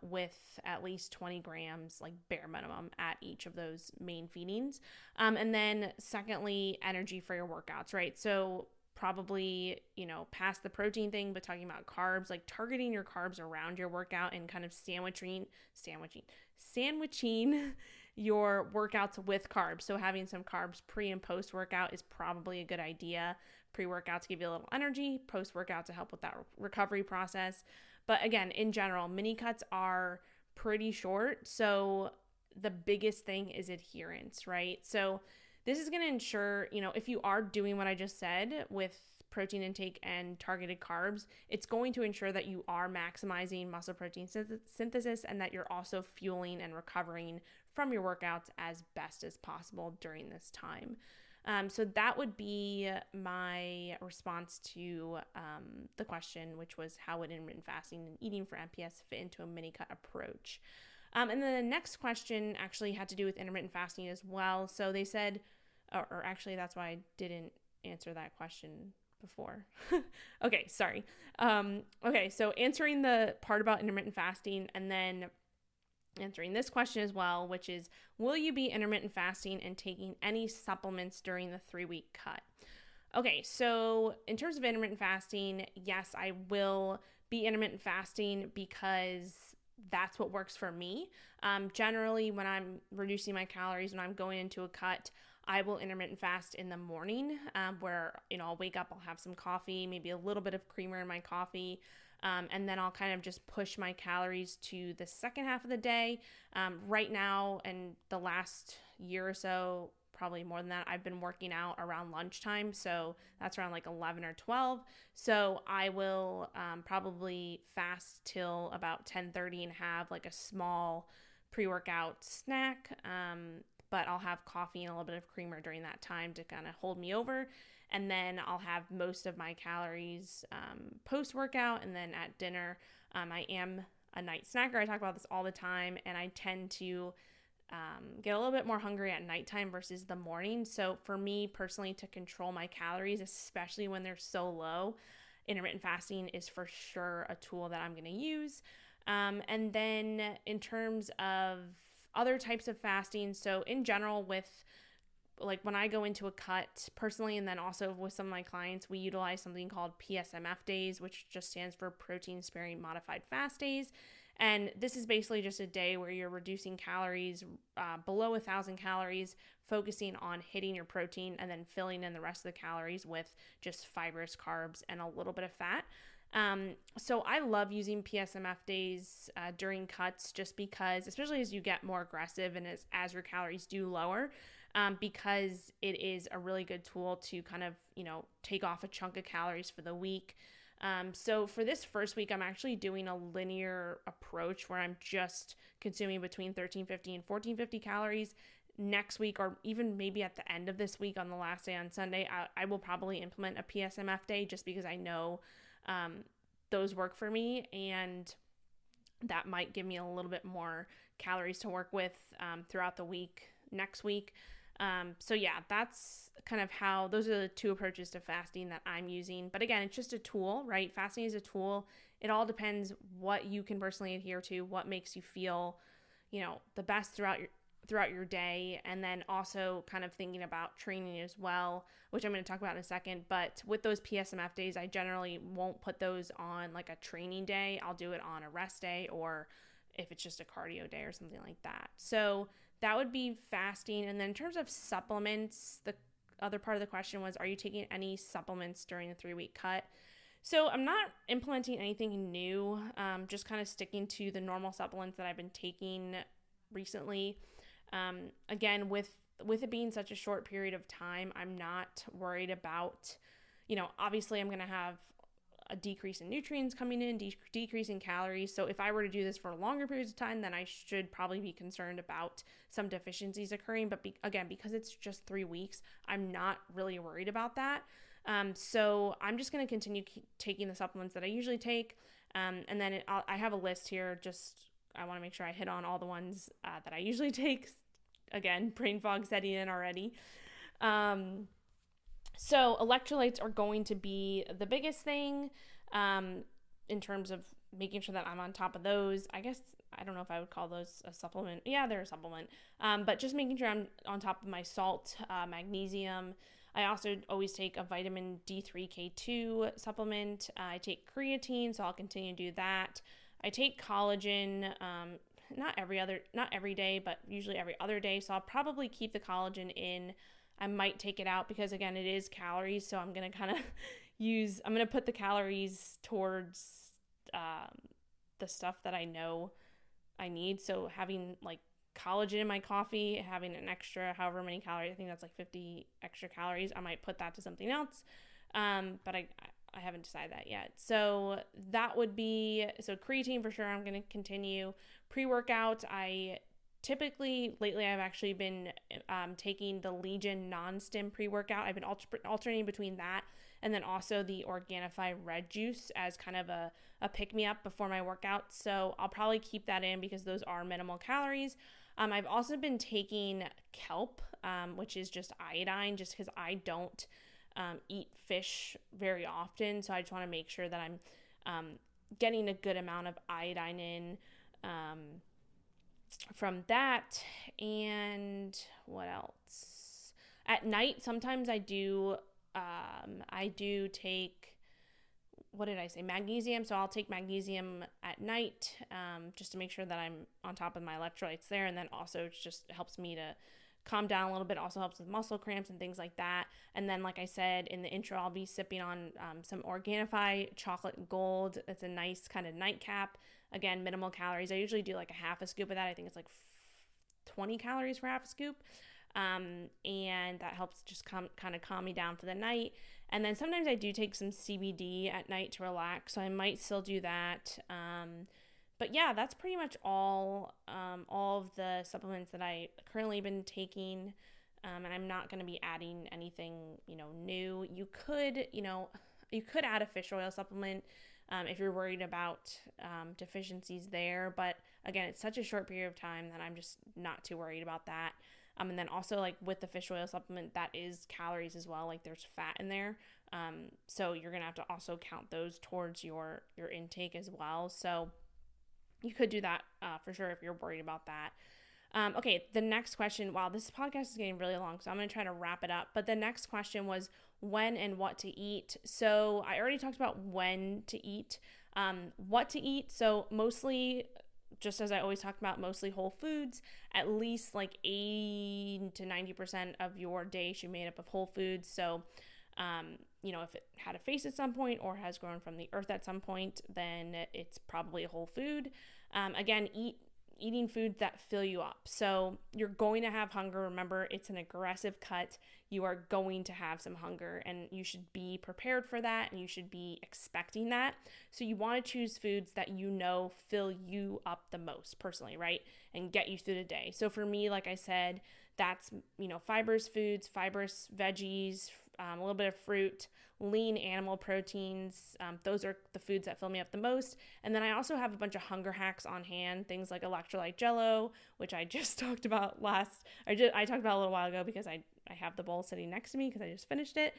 with at least 20 grams, like bare minimum, at each of those main feedings. And then secondly, energy for your workouts, right? So probably, past the protein thing, but talking about carbs, like targeting your carbs around your workout and kind of sandwiching your workouts with carbs. So having some carbs pre and post workout is probably a good idea. Pre-workout to give you a little energy, post-workout to help with that recovery process. But again, in general, mini cuts are pretty short. So the biggest thing is adherence, right? So this is going to ensure, if you are doing what I just said with protein intake and targeted carbs, it's going to ensure that you are maximizing muscle protein synthesis and that you're also fueling and recovering from your workouts as best as possible during this time. So that would be my response to the question, which was how would intermittent fasting and eating for MPS fit into a mini cut approach? And then the next question actually had to do with intermittent fasting as well. So they said, or actually that's why I didn't answer that question before. Okay, sorry. Okay, so answering the part about intermittent fasting and then answering this question as well, which is, will you be intermittent fasting and taking any supplements during the 3-week cut? Okay, so in terms of intermittent fasting, yes, I will be intermittent fasting because that's what works for me. Generally, when I'm reducing my calories, when I'm going into a cut, I will intermittent fast in the morning, where, I'll wake up, I'll have some coffee, maybe a little bit of creamer in my coffee, and then I'll kind of just push my calories to the second half of the day. Right now, and the last year or so, probably more than that, I've been working out around lunchtime. So that's around like 11 or 12. So I will probably fast till about 10:30 and have like a small pre-workout snack. But I'll have coffee and a little bit of creamer during that time to kind of hold me over. And then I'll have most of my calories post-workout. And then at dinner, I am a night snacker. I talk about this all the time. And I tend to get a little bit more hungry at nighttime versus the morning. So for me personally, to control my calories, especially when they're so low, intermittent fasting is for sure a tool that I'm going to use. And then in terms of other types of fasting, so in general with like when I go into a cut personally, and then also with some of my clients, we utilize something called PSMF days, which just stands for protein sparing modified fast days. And this is basically just a day where you're reducing calories below 1,000 calories, focusing on hitting your protein and then filling in the rest of the calories with just fibrous carbs and a little bit of fat. So I love using PSMF days during cuts, just because, especially as you get more aggressive and as your calories do lower, because it is a really good tool to kind of, take off a chunk of calories for the week. So for this first week, I'm actually doing a linear approach where I'm just consuming between 1,350 and 1,450 calories. Next week, or even maybe at the end of this week on the last day on Sunday, I will probably implement a PSMF day, just because I know those work for me, and that might give me a little bit more calories to work with throughout the week next week. So yeah, that's kind of how, those are the two approaches to fasting that I'm using. But again, it's just a tool, right? Fasting is a tool. It all depends what you can personally adhere to, what makes you feel, the best throughout your day. And then also kind of thinking about training as well, which I'm going to talk about in a second. But with those PSMF days, I generally won't put those on like a training day. I'll do it on a rest day, or if it's just a cardio day or something like that. So that would be fasting. And then in terms of supplements, the other part of the question was, are you taking any supplements during the 3-week cut? So I'm not implementing anything new, just kind of sticking to the normal supplements that I've been taking recently. Again, with it being such a short period of time, I'm not worried about, obviously I'm going to have a decrease in nutrients coming in, decrease in calories. So if I were to do this for longer periods of time, then I should probably be concerned about some deficiencies occurring. But again, because it's just 3 weeks, I'm not really worried about that. So I'm just going to continue taking the supplements that I usually take. And then I have a list here. I want to make sure I hit on all the ones that I usually take. Again, brain fog setting in already. So electrolytes are going to be the biggest thing in terms of making sure that I'm on top of those. I guess, I don't know if I would call those a supplement. Yeah, they're a supplement. But just making sure I'm on top of my salt, magnesium. I also always take a vitamin D3K2 supplement. I take creatine, so I'll continue to do that. I take collagen, not every day, but usually every other day. So I'll probably keep the collagen in. I might take it out because, again, it is calories. So I'm going to I'm going to put the calories towards the stuff that I know I need. So having like collagen in my coffee, having an extra however many calories, I think that's like 50 extra calories, I might put that to something else. But I haven't decided that yet. So that would be, creatine for sure, I'm going to continue. Pre-workout, lately I've actually been taking the Legion non-Stim pre-workout. I've been alternating between that and then also the Organifi red juice as kind of a pick-me-up before my workout. So I'll probably keep that in because those are minimal calories. I've also been taking kelp, which is just iodine, just because I don't eat fish very often. So I just want to make sure that I'm getting a good amount of iodine in from that. And what else? At night, sometimes I do take, what did I say? Magnesium. So I'll take magnesium at night just to make sure that I'm on top of my electrolytes there. And then also it just helps me to calm down a little bit. Also helps with muscle cramps and things like that. And then, like I said in the intro, I'll be sipping on some Organifi chocolate gold. It's a nice kind of nightcap. Again, minimal calories. I usually do like a half a scoop of that. I think it's like 20 calories for half a scoop. And that helps just kind of calm me down for the night. And then sometimes I do take some CBD at night to relax. So I might still do that. But yeah, that's pretty much all of the supplements that I currently been taking. And I'm not going to be adding anything, new. You could add a fish oil supplement if you're worried about deficiencies there. But again, it's such a short period of time that I'm just not too worried about that. And then also, like, with the fish oil supplement, that is calories as well. Like, there's fat in there. So you're going to have to also count those towards your intake as well. So you could do that for sure if you're worried about that. Okay, the next question. Wow, this podcast is getting really long, so I'm going to try to wrap it up. But the next question was when and what to eat. So I already talked about when to eat, what to eat. So mostly, just as I always talk about, mostly whole foods. At least like 80 to 90% of your day should be made up of whole foods. So, if it had a face at some point or has grown from the earth at some point, then it's probably a whole food. Again, eating foods that fill you up. So you're going to have hunger. Remember, it's an aggressive cut. You are going to have some hunger, and you should be prepared for that, and you should be expecting that. So you want to choose foods that fill you up the most personally, right? And get you through the day. So for me, like I said, that's, fibrous foods, fibrous veggies, a little bit of fruit, lean animal proteins. Those are the foods that fill me up the most. And then I also have a bunch of hunger hacks on hand, things like electrolyte jello, which I just talked about I talked about a little while ago because I have the bowl sitting next to me because I just finished it.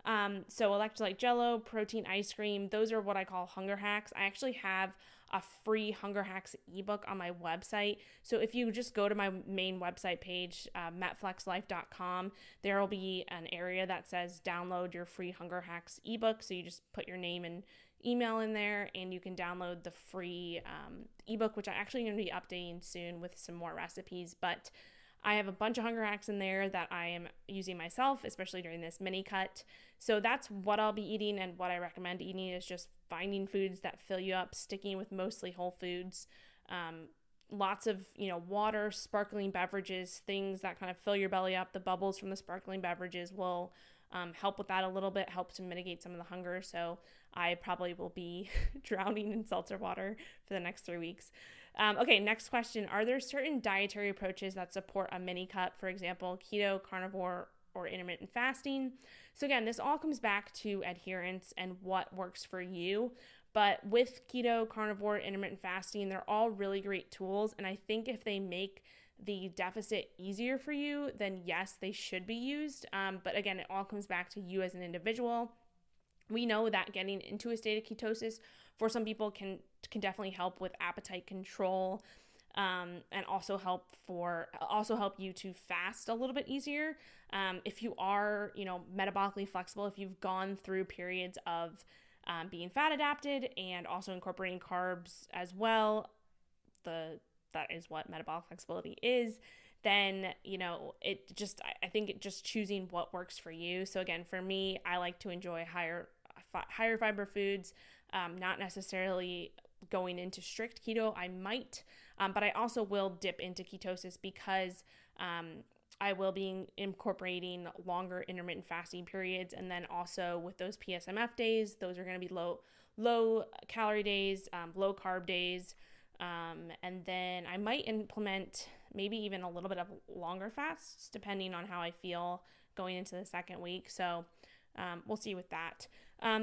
So electrolyte jello, protein ice cream, those are what I call hunger hacks. I actually have a free Hunger Hacks ebook on my website. So if you just go to my main website page, metflexlife.com, there will be an area that says download your free Hunger Hacks ebook. So you just put your name and email in there and you can download the free ebook, which I'm actually going to be updating soon with some more recipes. But I have a bunch of hunger hacks in there that I am using myself, especially during this mini cut. So that's what I'll be eating, and what I recommend eating is just finding foods that fill you up, sticking with mostly whole foods. Lots of, water, sparkling beverages, things that kind of fill your belly up. The bubbles from the sparkling beverages will help with that a little bit, help to mitigate some of the hunger. So I probably will be drowning in seltzer water for the next 3 weeks. Okay, next question. Are there certain dietary approaches that support a mini cut, for example, keto, carnivore, or intermittent fasting? So again, this all comes back to adherence and what works for you. But with keto, carnivore, intermittent fasting, they're all really great tools. And I think if they make the deficit easier for you, then yes, they should be used. But again, it all comes back to you as an individual. We know that getting into a state of ketosis for some people can definitely help with appetite control, and also help you to fast a little bit easier. If you are, metabolically flexible, if you've gone through periods of being fat adapted and also incorporating carbs as well, that is what metabolic flexibility is, then, I think it just choosing what works for you. So again, for me, I like to enjoy higher fiber foods, not necessarily going into strict keto. I might, but I also will dip into ketosis because I will be incorporating longer intermittent fasting periods. And then also with those PSMF days, those are going to be low calorie days, low carb days. And then I might implement maybe even a little bit of longer fasts, depending on how I feel going into the second week. So we'll see with that. I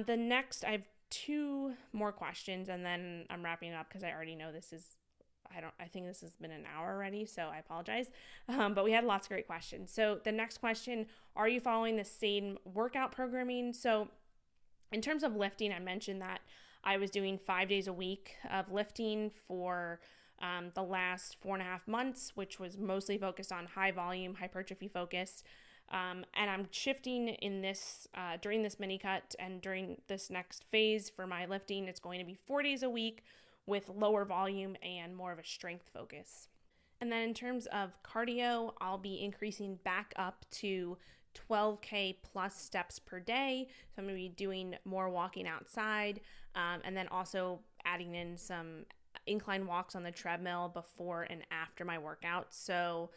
have 2 more questions, and then I'm wrapping it up because I already know I think this has been an hour already, so I apologize. But we had lots of great questions. So the next question, are you following the same workout programming? So in terms of lifting, I mentioned that I was doing 5 days a week of lifting for the last 4.5 months, which was mostly focused on high volume, hypertrophy focus. And I'm shifting in this during this mini cut, and during this next phase for my lifting, it's going to be 4 days a week with lower volume and more of a strength focus. And then in terms of cardio, I'll be increasing back up to 12K plus steps per day. So I'm going to be doing more walking outside, and then also adding in some incline walks on the treadmill before and after my workout. So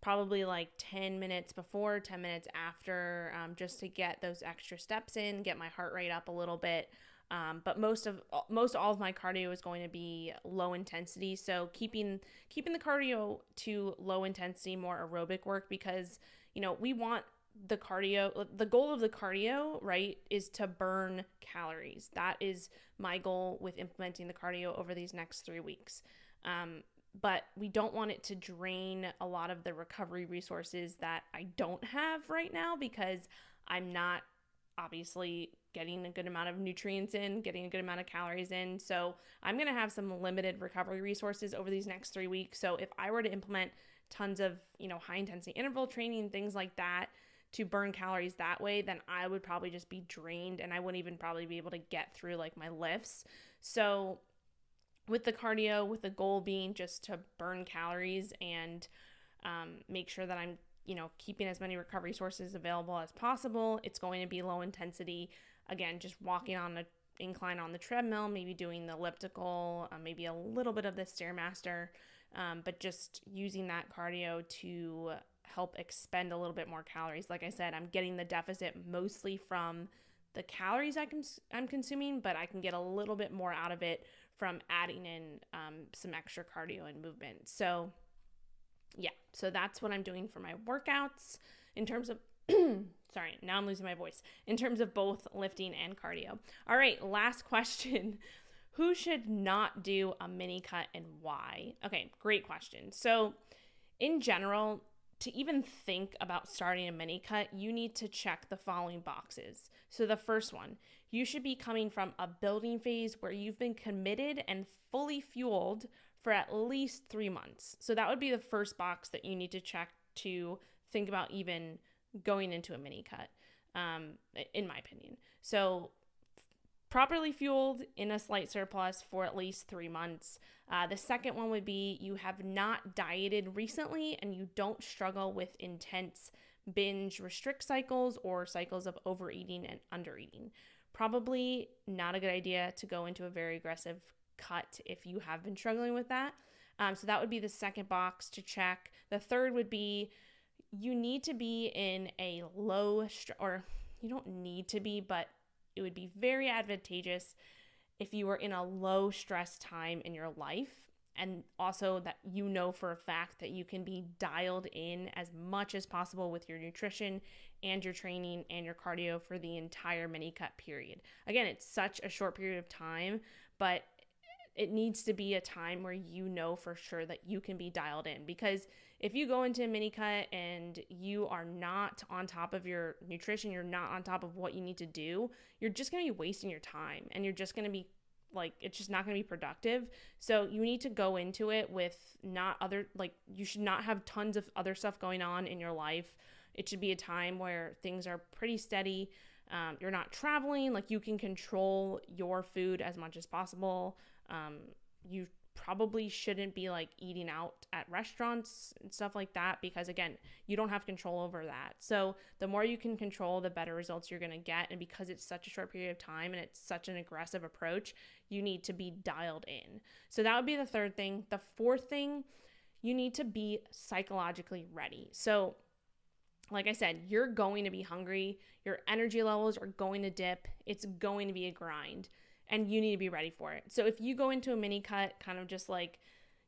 probably like 10 minutes before, 10 minutes after, just to get those extra steps in, get my heart rate up a little bit. But most all of my cardio is going to be low intensity. So keeping the cardio to low intensity, more aerobic work, because, we want the goal of the cardio, right, is to burn calories. That is my goal with implementing the cardio over these next 3 weeks. But we don't want it to drain a lot of the recovery resources that I don't have right now, because I'm not obviously getting a good amount of nutrients in, getting a good amount of calories in. So I'm going to have some limited recovery resources over these next 3 weeks. So if I were to implement tons of, high intensity interval training, things like that, to burn calories that way, then I would probably just be drained, and I wouldn't even probably be able to get through like my lifts. So with the cardio, with the goal being just to burn calories and make sure that I'm, keeping as many recovery sources available as possible, it's going to be low intensity. Again, just walking on the incline on the treadmill, maybe doing the elliptical, maybe a little bit of the Stairmaster, but just using that cardio to help expend a little bit more calories. Like I said, I'm getting the deficit mostly from the calories I'm consuming, but I can get a little bit more out of it from adding in some extra cardio and movement. So yeah, so that's what I'm doing for my workouts in terms of, sorry, now I'm losing my voice, in terms of both lifting and cardio. All right, last question. Who should not do a mini cut and why? Okay, great question. So in general, to even think about starting a mini cut, you need to check the following boxes. So the first one, you should be coming from a building phase where you've been committed and fully fueled for at least 3 months. So that would be the first box that you need to check to think about even going into a mini cut, in my opinion. So properly fueled in a slight surplus for at least 3 months. The second one would be you have not dieted recently and you don't struggle with intense binge restrict cycles or cycles of overeating and undereating. Probably not a good idea to go into a very aggressive cut if you have been struggling with that. So that would be the second box to check. The third would be you need to be in a low, or you don't need to be, but it would be very advantageous if you were in a low stress time in your life, and also that you know for a fact that you can be dialed in as much as possible with your nutrition and your training and your cardio for the entire mini cut period. Again, it's such a short period of time, but it needs to be a time where you know for sure that you can be dialed in, because if you go into a mini cut and you are not on top of your nutrition, you're not on top of what you need to do, you're just going to be wasting your time and you're just going to be like, it's just not going to be productive. So you need to go into it with you should not have tons of other stuff going on in your life. It should be a time where things are pretty steady. You're not traveling, like you can control your food as much as possible. You probably shouldn't be like eating out at restaurants and stuff like that, because again, you don't have control over that. So the more you can control, the better results you're going to get. And because it's such a short period of time and it's such an aggressive approach, you need to be dialed in. So that would be the third thing. The fourth thing, you need to be psychologically ready. So like I said, you're going to be hungry. Your energy levels are going to dip. It's going to be a grind. And you need to be ready for it. So if you go into a mini cut kind of just like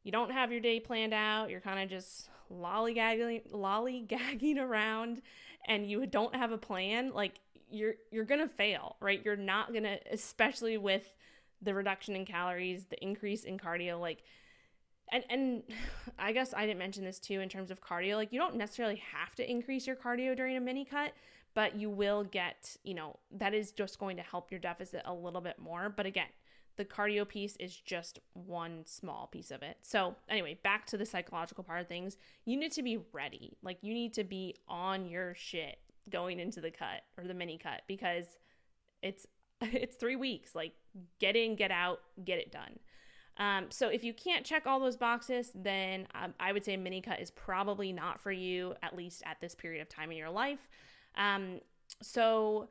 you don't have your day planned out, you're kind of just lollygagging around and you don't have a plan, like you're going to fail, right? You're not going to, especially with the reduction in calories, the increase in cardio, like, and I guess I didn't mention this too in terms of cardio, like you don't necessarily have to increase your cardio during a mini cut, but you will get, that is just going to help your deficit a little bit more. But again, the cardio piece is just one small piece of it. So anyway, back to the psychological part of things. You need to be ready. Like you need to be on your shit going into the cut or the mini cut, because it's 3 weeks. Like get in, get out, get it done. So if you can't check all those boxes, then I would say mini cut is probably not for you, at least at this period of time in your life. So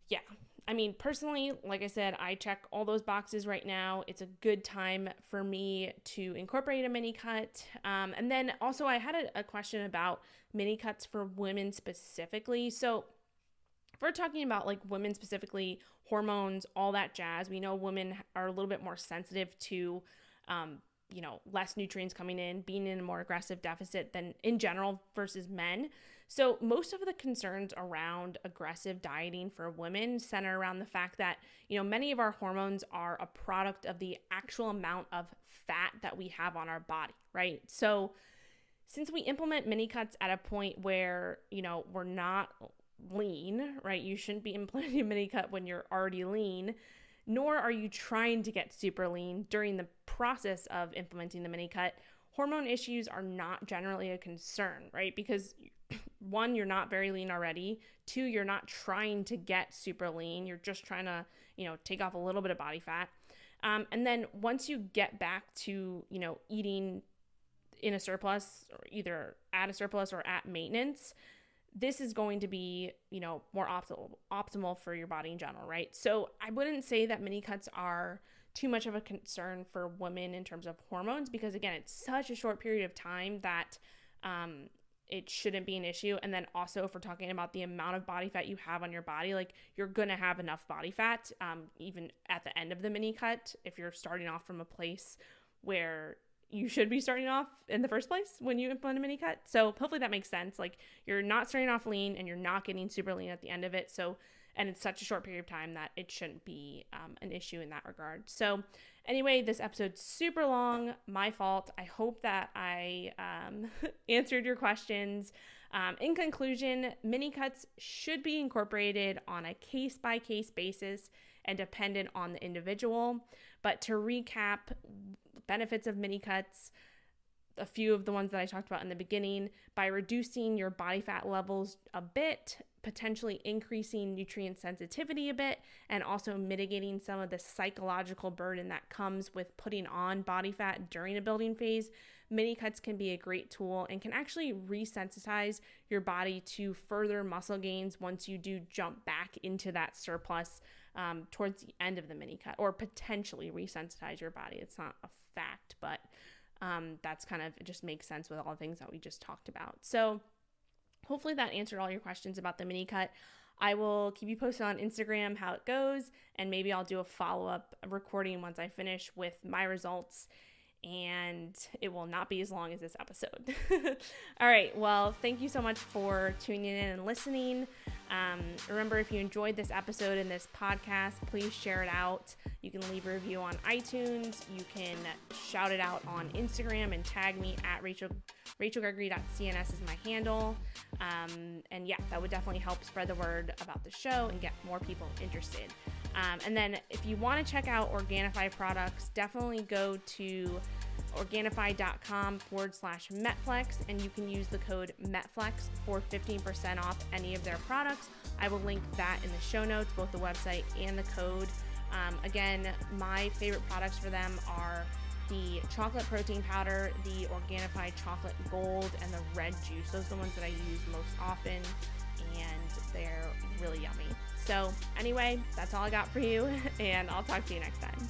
yeah, I mean, personally, like I said, I check all those boxes right now. It's a good time for me to incorporate a mini cut. And then also I had a question about mini cuts for women specifically. So if we're talking about like women specifically, hormones, all that jazz, we know women are a little bit more sensitive to, less nutrients coming in, being in a more aggressive deficit than in general versus men. So most of the concerns around aggressive dieting for women center around the fact that, many of our hormones are a product of the actual amount of fat that we have on our body, right? So since we implement mini cuts at a point where, we're not lean, right? You shouldn't be implementing a mini cut when you're already lean, nor are you trying to get super lean during the process of implementing the mini cut. Hormone issues are not generally a concern, right? Because 1, you're not very lean already. 2, you're not trying to get super lean. You're just trying to, take off a little bit of body fat. And then once you get back to, eating in a surplus, or either at a surplus or at maintenance, this is going to be, more optimal for your body in general, right? So I wouldn't say that mini cuts are too much of a concern for women in terms of hormones, because again, it's such a short period of time that it shouldn't be an issue. And then also if we're talking about the amount of body fat you have on your body, like you're going to have enough body fat even at the end of the mini cut, if you're starting off from a place where you should be starting off in the first place when you implement a mini cut. So hopefully that makes sense. Like you're not starting off lean and you're not getting super lean at the end of it. So, and it's such a short period of time that it shouldn't be an issue in that regard. So anyway, this episode's super long, my fault. I hope that I answered your questions. In conclusion, mini cuts should be incorporated on a case-by-case basis and dependent on the individual. But to recap, benefits of mini cuts: a few of the ones that I talked about in the beginning, by reducing your body fat levels a bit, potentially increasing nutrient sensitivity a bit, and also mitigating some of the psychological burden that comes with putting on body fat during a building phase, mini cuts can be a great tool and can actually resensitize your body to further muscle gains once you do jump back into that surplus towards the end of the mini cut, or potentially resensitize your body. It's not a fact, but that's kind of, it just makes sense with all the things that we just talked about. So hopefully that answered all your questions about the mini cut. I will keep you posted on Instagram how it goes, and maybe I'll do a follow-up recording once I finish with my results, and it will not be as long as this episode. All right, well, thank you so much for tuning in and listening. Remember, if you enjoyed this episode and this podcast, please share it out. You can leave a review on iTunes. You can shout it out on Instagram and tag me at rachelgregory.cns is my handle. And yeah, that would definitely help spread the word about the show and get more people interested. And then if you want to check out Organifi products, definitely go to Organifi.com/MetFlex, and you can use the code MetFlex for 15% off any of their products. I will link that in the show notes, both the website and the code. Again, my favorite products for them are the chocolate protein powder, the Organifi chocolate gold, and the red juice. Those are the ones that I use most often, and they're really yummy. So anyway, that's all I got for you, and I'll talk to you next time.